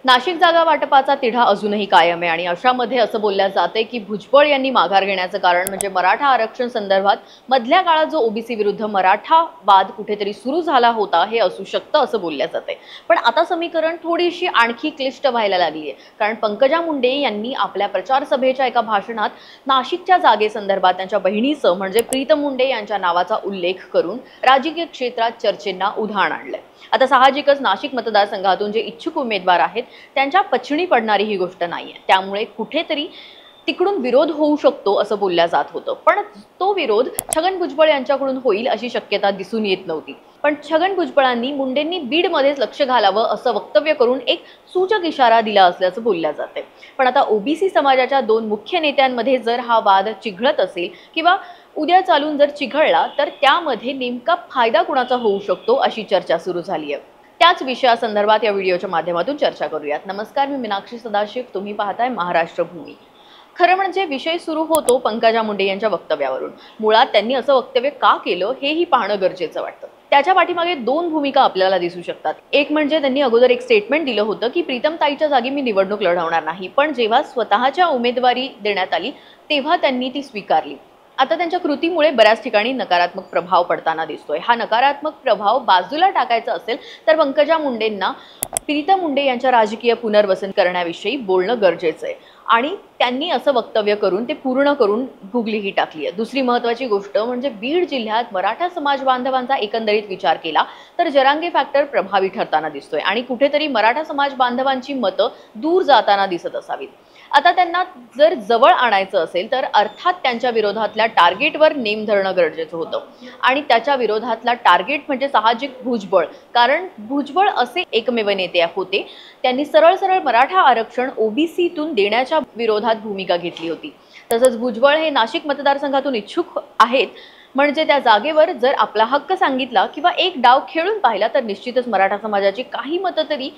नाशिक जागा वाटपाचा तिढा अजूनही कायम आहे आणि अशामध्ये असं बोलल्या जाते की भुजबळ यांनी माघार घेण्याचं कारण म्हणजे मराठा आरक्षण संदर्भात मधल्या काळात जो ओबीसी विरुद्ध मराठा वाद कुठेतरी सुरू झाला होता हे असू शकतं असं बोलल्या जाते। पण आता समीकरण थोडीशी आणखी क्लिष्ट व्हायला लागली आहे, कारण पंकजा मुंडे यांनी आपल्या प्रचार सभेच्या एका भाषणात नाशिकच्या जागेसंदर्भात त्यांच्या बहिणीचं म्हणजे प्रीतम मुंडे यांच्या नावाचा उल्लेख करून राजकीय क्षेत्रात चर्चेंना उधाण आणलंय। आता साहजिकच नाशिक मतदारसंघातून जे इच्छुक उमेदवार आहेत त्यांच्या पचनी पडणारी ही गोष्ट नाहीये, त्यामुळे कुठेतरी तिकडून विरोध होऊ शकतो असं बोलल्या जात होतं। पण तो विरोध छगन भुजबळ यांच्याकडून होईल अशी शक्यता दिसून येत नव्हती। पण छगन भुजबळांनी मुंडेंनी बीडमध्येच लक्ष घालावं असं वक्तव्य करून एक सूचक इशारा दिला असल्याचं बोलल्या जाते। पण आता ओबीसी समाजाच्या दोन मुख्य नेत्यांमध्ये जर हा वाद चिघळत असेल किंवा उद्या चालून जर चिघळला तर त्यामध्ये नेमका फायदा कुणाचा होऊ शकतो अशी चर्चा सुरू झाली आहे। त्याच विषयासंदर्भात या व्हिडिओच्या माध्यमातून चर्चा करूयात। नमस्कार, मी मीनाक्षी सदाशिव, तुम्ही पाहताय महाराष्ट्र भूमी। खरं म्हणजे विषय सुरू होतो पंकजा मुंडे यांच्या वक्तव्यावरून। मुळात त्यांनी असं वक्तव्य का केलं हेही पाहणं गरजेचं वाटतं। त्याच्या पाठीमागे दोन भूमिका आपल्याला दिसू शकतात। एक म्हणजे त्यांनी अगोदर एक स्टेटमेंट दिलं होतं की प्रीतम ताईच्या जागी मी निवडणूक लढवणार नाही, पण जेव्हा स्वतःच्या उमेदवारी देण्यात आली तेव्हा त्यांनी ती स्वीकारली। आता त्यांच्या कृतीमुळे बऱ्याच ठिकाणी नकारात्मक प्रभाव पडताना दिसतोय। हा नकारात्मक प्रभाव बाजूला टाकायचा असेल तर पंकजा मुंडेंना प्रीतम मुंडे यांच्या राजकीय पुनर्वसन करण्याविषयी बोलणं गरजेचं आहे आणि त्यांनी असं वक्तव्य करून ते पूर्ण करून गुगलीही टाकली आहे। दुसरी महत्त्वाची गोष्ट म्हणजे बीड जिल्ह्यात मराठा समाज बांधवांचा एकंदरीत विचार केला तर जरांगे फॅक्टर प्रभावी ठरताना दिसतोय आणि कुठेतरी मराठा समाज बांधवांची मतं दूर जाताना दिसत असावीत। आता त्यांना जर जवळ आणायचं असेल तर अर्थात त्यांच्या विरोधातल्या टार्गेटवर नेम धरणं गरजेचं होतं आणि त्याच्या विरोधातला टार्गेट म्हणजे साहजिक भुजबळ, कारण भुजबळ असे एकमेव नेते होते त्यांनी सरळ सरळ मराठा आरक्षण ओबीसीतून देण्याच्या विरोधात भूमिका घेतली होती। तसंच भुजबळ हे नाशिक मतदारसंघातून इच्छुक आहेत, म्हणजे त्या जागेवर जर आपला हक्क सांगितला किंवा एक डाव खेळून पाहिला तर निश्चितच मराठा समाजाची काही मतं तरी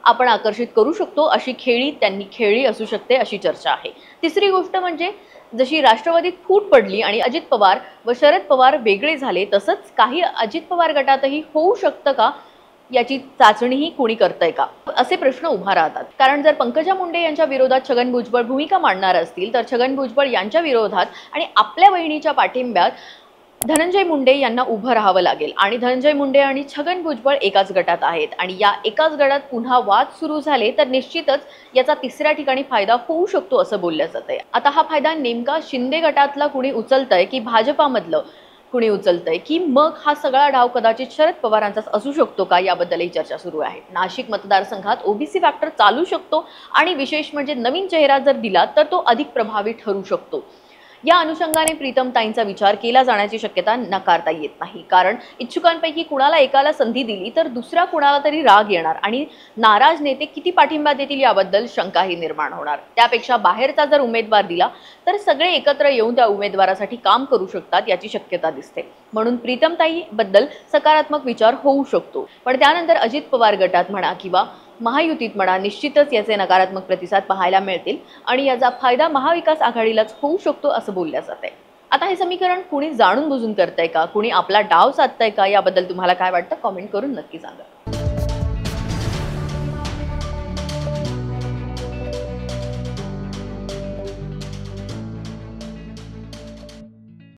आपण आकर्षित करू शकतो अशी खेळी त्यांनी खेळली असू शकते अशी चर्चा आहे। तिसरी गोष्ट म्हणजे जशी राष्ट्रवादीत फूट पडली आणि अजित पवार व शरद पवार वेगळे झाले तसंच काही अजित पवार गटातही होऊ शकतं का याची चाचणीही कोणी करतंय का असे प्रश्न उभा राहतात। कारण जर पंकजा मुंडे यांच्या विरोधात छगन भुजबळ भूमिका मांडणार असतील तर छगन भुजबळ यांच्या विरोधात आणि आपल्या बहिणीच्या पाठिंब्यात धनंजय मुंडे यांना उभं राहावं लागेल आणि धनंजय मुंडे आणि छगन भुजबळ एकाच गटात आहेत आणि या एकाच गटात पुन्हा वाद सुरू झाले तर निश्चितच याचा तिसऱ्या ठिकाणी फायदा होऊ शकतो असं बोललं जातंय। आता हा फायदा नेमका शिंदे गटातला कुणी उचलतंय की भाजपामधलं कुणी उचलतंय की मग हा सगळा डाव कदाचित शरद पवारांचाच असू शकतो का याबद्दलही चर्चा सुरू आहे। नाशिक मतदारसंघात ओबीसी फॅक्टर चालू शकतो आणि विशेष म्हणजे नवीन चेहरा जर दिला तर तो अधिक प्रभावी ठरू शकतो। या अनुषंगाने प्रीतम ताईंचा विचार केला जाण्याची शक्यता नकारता येत नाही, कारण इच्छुकांपैकी कुणाला एकाला संधी दिली तर दुसऱ्या कुणाला तरी राग येणार आणि नाराज नेते किती पाठिंबा देतील याबद्दल शंकाही निर्माण होणार। त्यापेक्षा बाहेरचा जर उमेदवार दिला तर सगळे एकत्र येऊन त्या उमेदवारासाठी काम करू शकतात याची शक्यता दिसते। म्हणून प्रीतम ताई बद्दल सकारात्मक विचार होऊ शकतो, पण त्यानंतर अजित पवार गटात म्हणा किंवा महायुतीत म्हणा निश्चितच याचे नकारात्मक प्रतिसाद पाहायला मिळतील आणि याचा फायदा महाविकास आघाडीलाच होऊ शकतो असं बोलल्या जातंय। आता हे समीकरण कुणी जाणून बुजून करतंय का, कुणी आपला डाव साधतंय का याबद्दल तुम्हाला काय वाटतं कमेंट करून नक्की सांगा।